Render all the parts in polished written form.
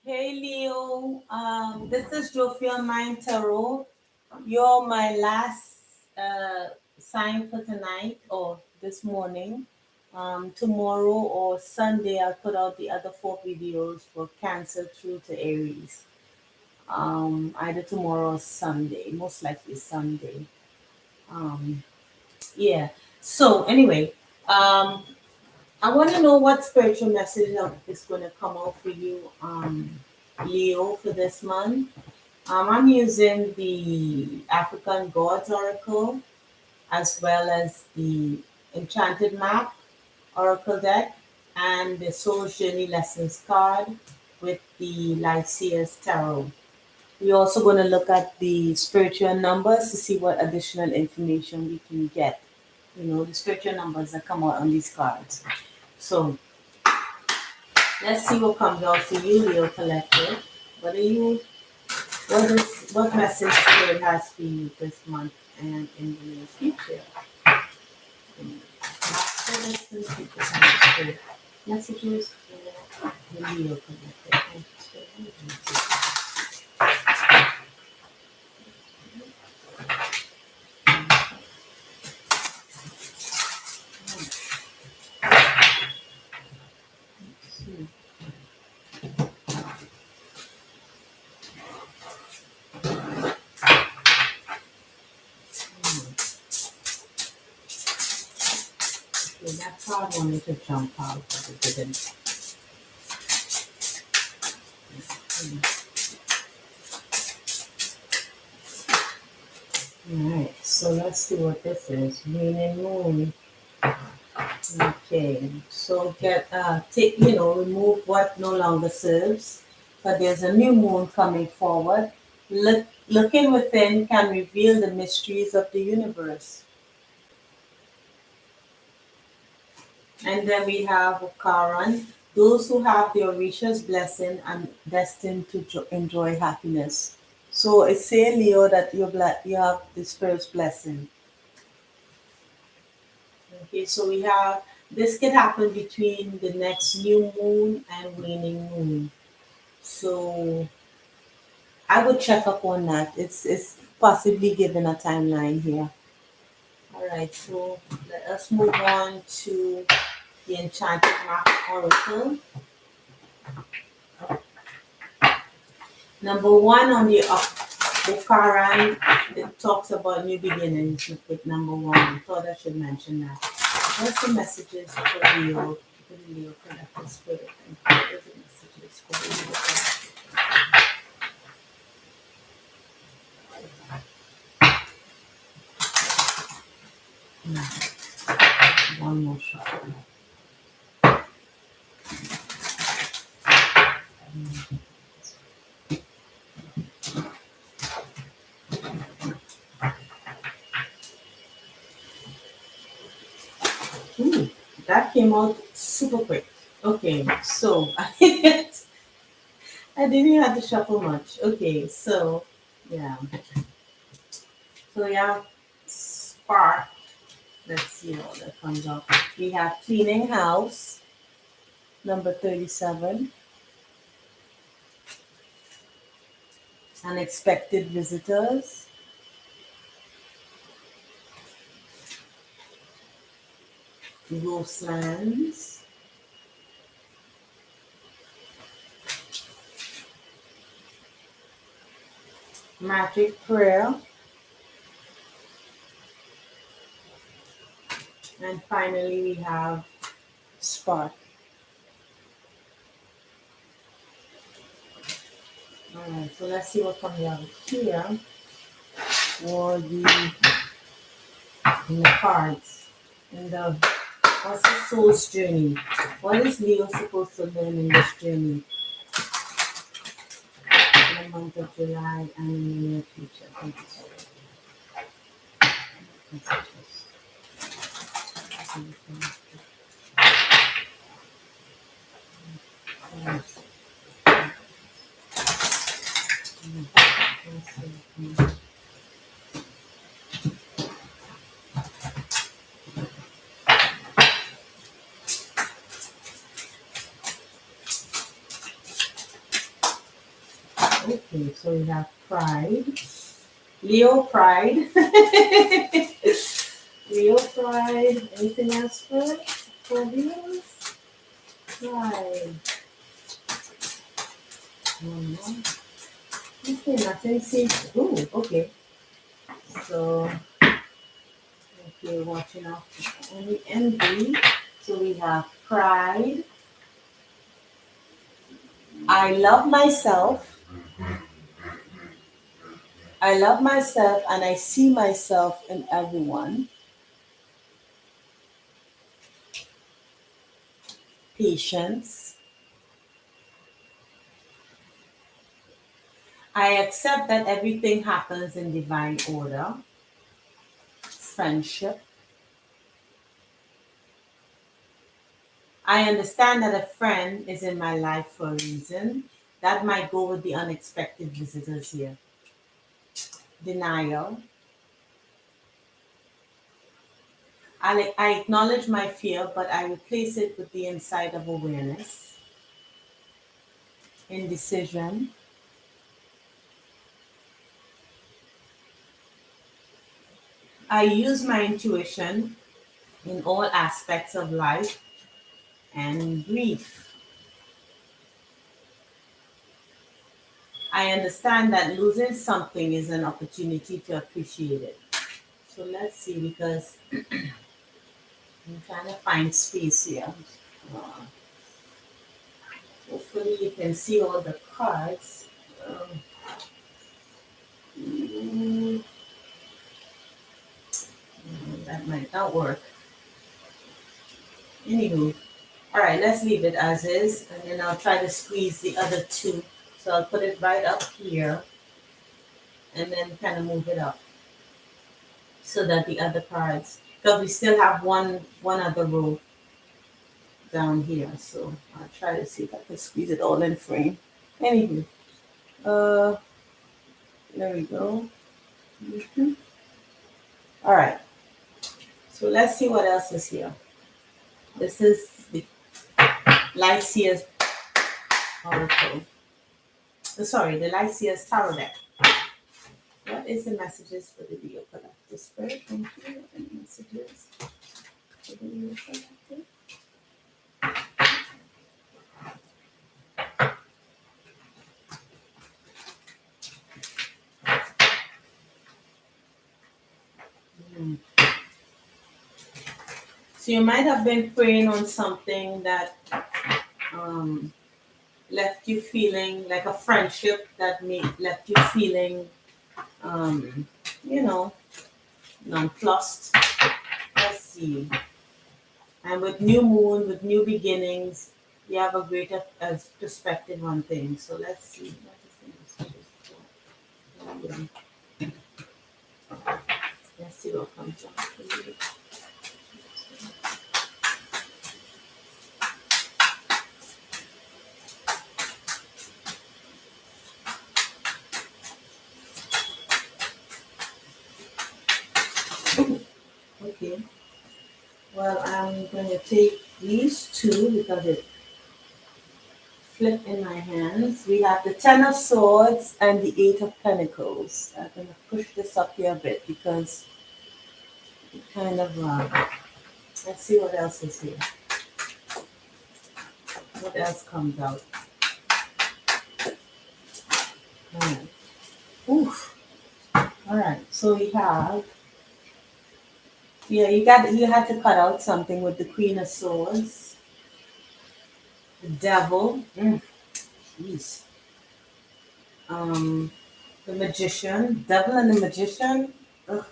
Hey Leo, this is Jofia Mind Tarot. You're my last sign for tonight or this morning. Tomorrow or Sunday, I'll put out the other four videos for Cancer through to Aries. Either tomorrow or Sunday, most likely Sunday. Um, yeah. So anyway, um, I want to know what spiritual message is going to come out for you, Leo, for this month. I'm using the African Gods Oracle as well as the Enchanted Map Oracle deck and the Soul Journey Lessons card with the Lyceus Tarot. We're also going to look at the spiritual numbers to see what additional information we can get. You know, the spiritual numbers that come out on these cards. So let's see what comes out for you, Leo Collective. What are you what message Spirit has for you this month and in the near future? Messages for the Leo Collective. Okay, that card wanted to jump out, but it didn't. Alright, so let's see what this is. Moon and Moon. Okay, so take remove what no longer serves. But there's a new moon coming forward. Looking within can reveal the mysteries of the universe. And then we have Karan, those who have the Orisha's blessing and destined to enjoy happiness. So it's saying, Leo, that you have the Spirit's blessing. Okay, so we have this can happen between the next new moon and waning moon. So I would check up on that. It's possibly given a timeline here. All right, so let us move on to the Enchanted Map Oracle. Number one on the Quran, it talks about new beginnings with number one. I thought I should mention that. What's the messages for the Leo Collective Spirit? And what are the messages for the Leo Collective? One more shuffle. Ooh, that came out super quick. Okay, so I didn't have to shuffle much. Okay, so yeah. So we have spark. Let's see what that comes up. We have cleaning house, number 37. Unexpected visitors. Ghostlands. Magic prayer. And finally we have spark. Alright, so let's see what comes out here for in the cards. In the what's the soul's journey? What is Leo supposed to learn in this journey? In the month of July and in the near future. Thank you so much. Okay, so we have pride. Leo pride. Leo pride. Anything else for Leos? Pride. No. Okay, nothing seems. Ooh, okay. So, okay, watching out for only envy. So we have pride. I love myself. I love myself and I see myself in everyone. Patience. I accept that everything happens in divine order. Friendship. I understand that a friend is in my life for a reason. That might go with the unexpected visitors here. Denial. I acknowledge my fear, but I replace it with the insight of awareness. Indecision. I use my intuition in all aspects of life and grief. I understand that losing something is an opportunity to appreciate it. So let's see, because I'm trying to find space here. Uh, Hopefully you can see all the cards. Um, mm, that might not work. Anywho, all right, let's leave it as is, and then I'll try to squeeze the other two. So I'll put it right up here, and then kind of move it up so that the other cards, because we still have one other row down here. So I'll try to see if I can squeeze it all in frame. Anywho, uh, there we go. Mhm. All right, so let's see what else is here. This is the Lycia's oracle. Sorry, the Lycia's tarot deck. What is the messages for the Leo collective spirit? Thank you. Any messages for the Leo collective? Mm. So you might have been praying on something that um, left you feeling like a friendship that left you feeling, um, you know, nonplussed. Let's see. And with new moon, with new beginnings, you have a greater perspective on things. So let's see. What is the messages for Leo? Let's see what comes up for you. Okay. Well, I'm going to take these two because it flipped in my hands. We have the Ten of Swords and the Eight of Pentacles. I'm going to push this up here a bit because it kind of, let's see what else is here. What else comes out? All right. Oof. All right. So we have, yeah, you had to cut out something with the Queen of Swords, the Devil. Jeez. Um, the Magician, Devil and the Magician. Ugh.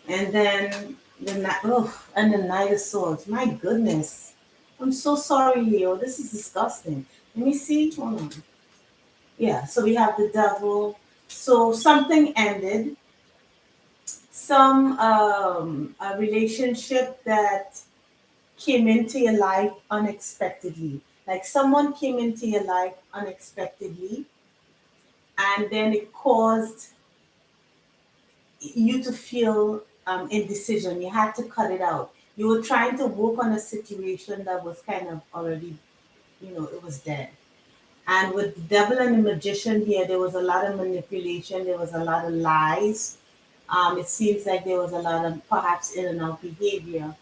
And then and the Knight of Swords. My goodness. I'm so sorry, Leo. This is disgusting. Let me see. Hold on. Yeah, so we have the Devil. So something ended. Some a relationship that came into your life unexpectedly. Like someone came into your life unexpectedly, and then it caused you to feel indecision. You had to cut it out. You were trying to work on a situation that was kind of already, it was dead. And with the devil and the magician here, there was a lot of manipulation, there was a lot of lies. It seems like there was a lot of perhaps in and out behavior.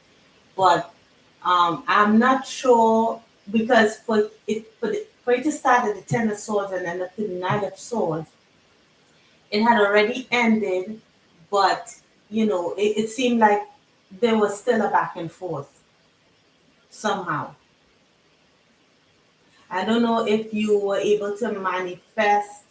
But I'm not sure because for it to start at the Ten of Swords and end up to the Knight of Swords, it had already ended, but it seemed like there was still a back and forth somehow. I don't know if you were able to manifest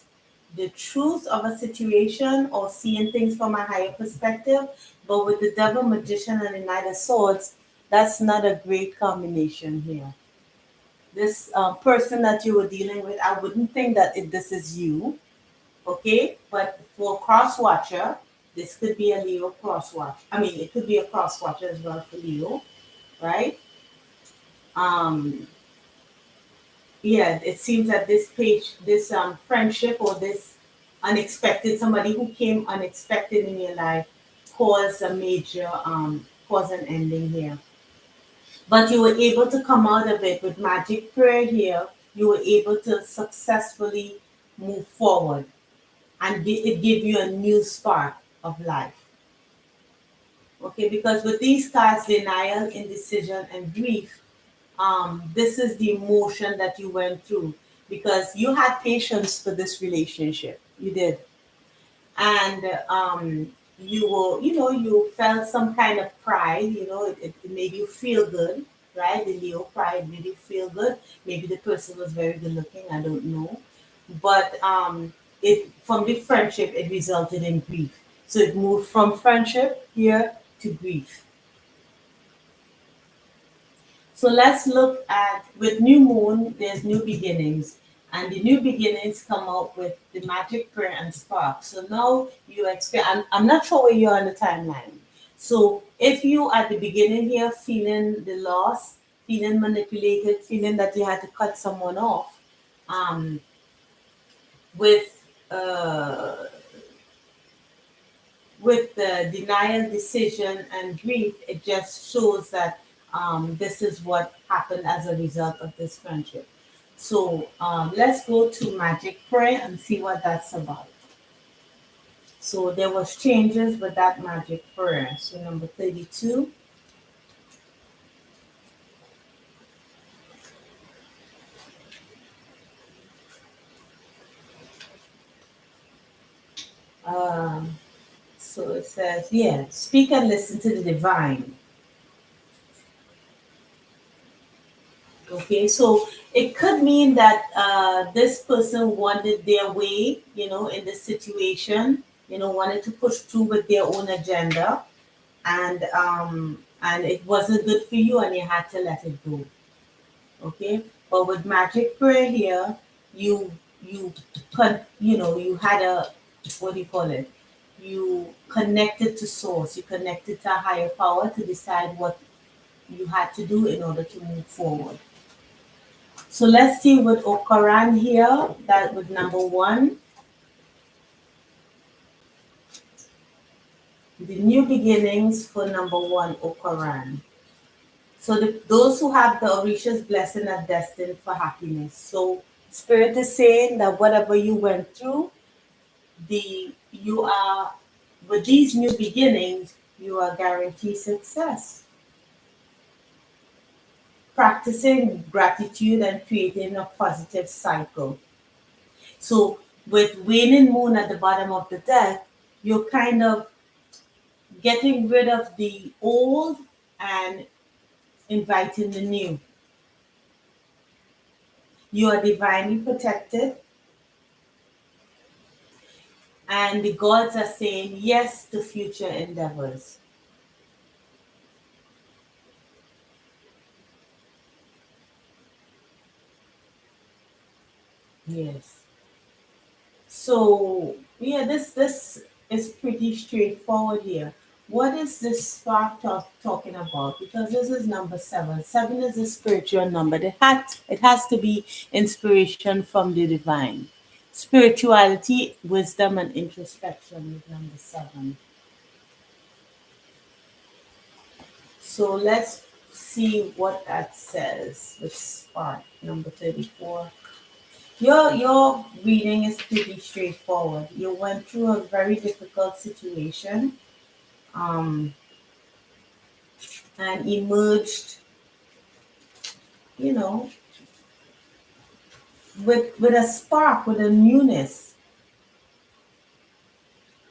the truth of a situation or seeing things from a higher perspective, but with the devil, magician, and the Knight of Swords, that's not a great combination here. This person that you were dealing with, I wouldn't think that this is you, okay? But for cross watcher, this could be a Leo cross watch. I mean, it could be a cross watcher as well for Leo, right? Um, yeah, it seems that this friendship or this unexpected somebody who came unexpected in your life caused a major cause an ending here. But you were able to come out of it with magic prayer here. You were able to successfully move forward, and it gave you a new spark of life. Okay, because with these cards, denial, indecision, and grief, this is the emotion that you went through because you had patience for this relationship. You did. And you will, you felt some kind of pride, it made you feel good, right? The Leo pride made you feel good. Maybe the person was very good looking, I don't know. But it from the friendship, it resulted in grief. So it moved from friendship here to grief. So let's look at with new moon, there's new beginnings. And the new beginnings come out with the magic prayer and spark. So now you expect, I'm not sure where you are on the timeline. So if you at the beginning here feeling the loss, feeling manipulated, feeling that you had to cut someone off, um, with uh, with the denial, decision, and grief, it just shows that this is what happened as a result of this friendship. So let's go to magic prayer and see what that's about. So there was changes with that magic prayer. So number 32. Um, so it says, yeah, speak and listen to the divine. Okay, so it could mean that this person wanted their way, in this situation, wanted to push through with their own agenda, and it wasn't good for you, and you had to let it go. Okay, but with magic prayer here, you you had a, what do you call it? You connected to source. You connected to a higher power to decide what you had to do in order to move forward. So let's see what Okaran here, that with number one, the new beginnings for number one, Okaran. So those who have the Orisha's blessing are destined for happiness. So Spirit is saying that whatever you went through, you are, with these new beginnings, you are guaranteed success. Practicing gratitude and creating a positive cycle. So with waning moon at the bottom of the deck, you're kind of getting rid of the old and inviting the new. You are divinely protected, and the gods are saying yes to future endeavors. Yes. So yeah, this is pretty straightforward here. What is this spark talking about? Because this is number seven. Seven is a spiritual number. It has to be inspiration from the divine. Spirituality, wisdom, and introspection is number seven. So let's see what that says. With spark number 34. Your reading is pretty straightforward. You went through a very difficult situation, um, and emerged, you know, with a spark, with a newness,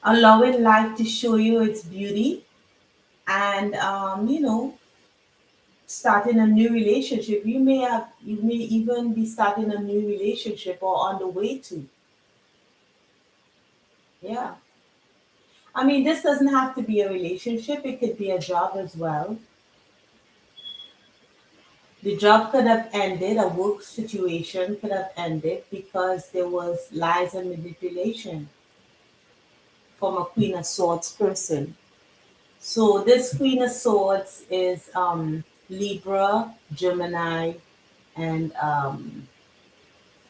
allowing life to show you its beauty, and starting a new relationship. You may even be starting a new relationship or on the way to. Yeah. I mean, this doesn't have to be a relationship, it could be a job as well. The job could have ended, a work situation could have ended because there was lies and manipulation from a Queen of Swords person. So this Queen of Swords is Libra, Gemini, and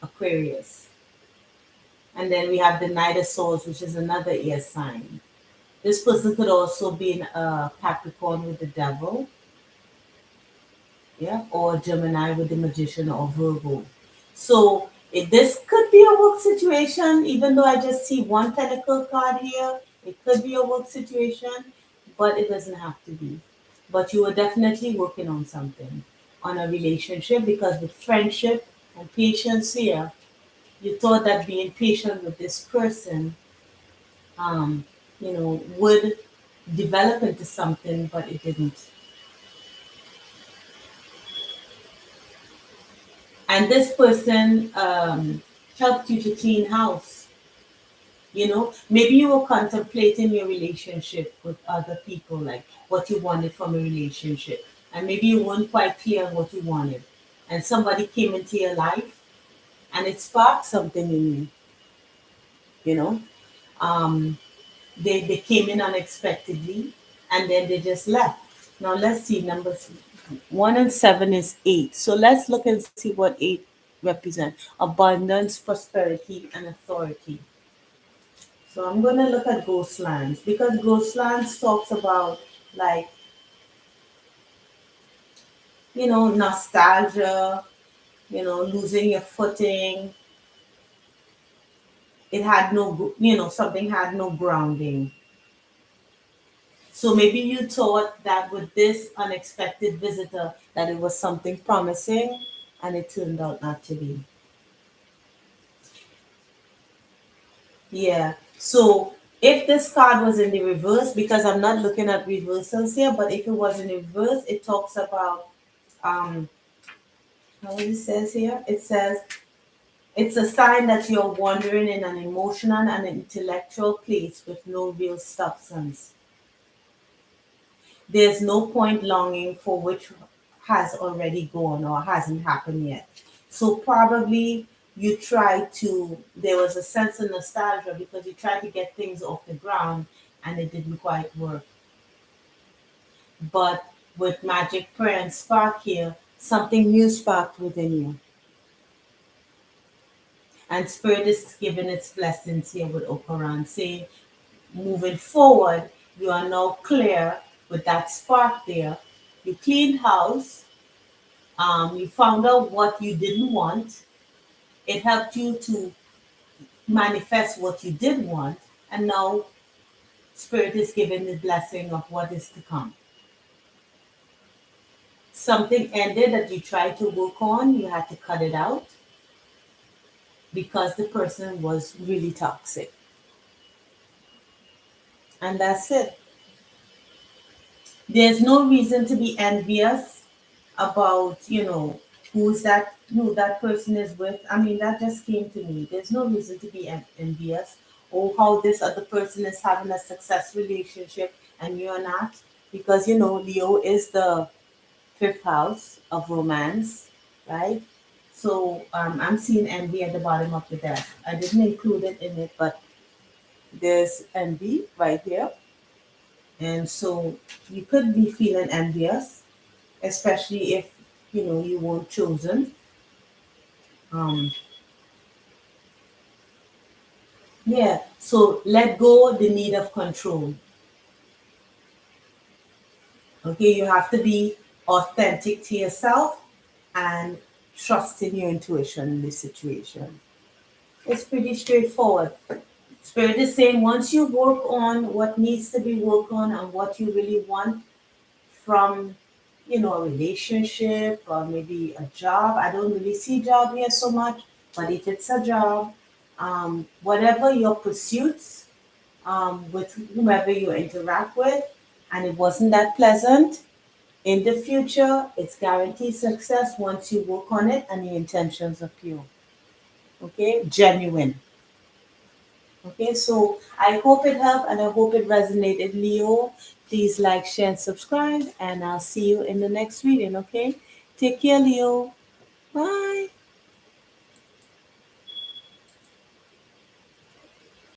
Aquarius. And then we have the Knight of Swords, which is another air sign. This person could also be in Capricorn with the Devil, yeah, or Gemini with the Magician or Virgo. So this could be a work situation, even though I just see one Pentacle card here. It could be a work situation, but it doesn't have to be. But you are definitely working on something, on a relationship, because with friendship and patience here, you thought that being patient with this person, um, would develop into something, but it didn't. And this person helped you to clean house. Maybe you were contemplating your relationship with other people, like what you wanted from a relationship, and maybe you weren't quite clear on what you wanted, and somebody came into your life and it sparked something in you. you know um, they came in unexpectedly, and then they just left. Now let's see, numbers 1 and 7 is 8. So let's look and see what 8 represent: abundance, prosperity, and authority. So I'm going to look at ghost lands, because ghost lands talks about, like, nostalgia, losing your footing. It had no, something had no grounding. So maybe you thought that with this unexpected visitor that it was something promising, and it turned out not to be. Yeah. So if this card was in the reverse, because I'm not looking at reversals here, but if it was in reverse, it talks about, um how it says here. It says it's a sign that you're wandering in an emotional and intellectual place with no real substance. There's no point longing for which has already gone or hasn't happened yet. So probably there was a sense of nostalgia because you tried to get things off the ground and it didn't quite work. But with magic prayer and spark here, something new sparked within you. And Spirit is giving its blessings here with Okaran, saying, moving forward, you are now clear with that spark there. You cleaned house, you found out what you didn't want. It helped you to manifest what you did want. And now Spirit is giving the blessing of what is to come. Something ended that you tried to work on, you had to cut it out because the person was really toxic. And that's it. There's no reason to be envious about, who that person is with. I mean, that just came to me. There's no reason to be envious, or how this other person is having a success relationship and you're not, because Leo is the fifth house of romance, right? So I'm seeing envy at the bottom of the deck. I didn't include it in it, but there's envy right here. And so you could be feeling envious, especially if you weren't chosen. Um, yeah. So let go the need of control. Okay, you have to be authentic to yourself and trust in your intuition in this situation. It's pretty straightforward. Spirit is saying once you work on what needs to be worked on and what you really want from, a relationship or maybe a job. I don't really see job here so much, but if it's a job, whatever your pursuits, with whomever you interact with, and it wasn't that pleasant, in the future, it's guaranteed success once you work on it and the intentions are pure. Okay, genuine. Okay, so I hope it helped and I hope it resonated, Leo. Please like, share, and subscribe, and I'll see you in the next reading. Okay, take care, Leo. Bye.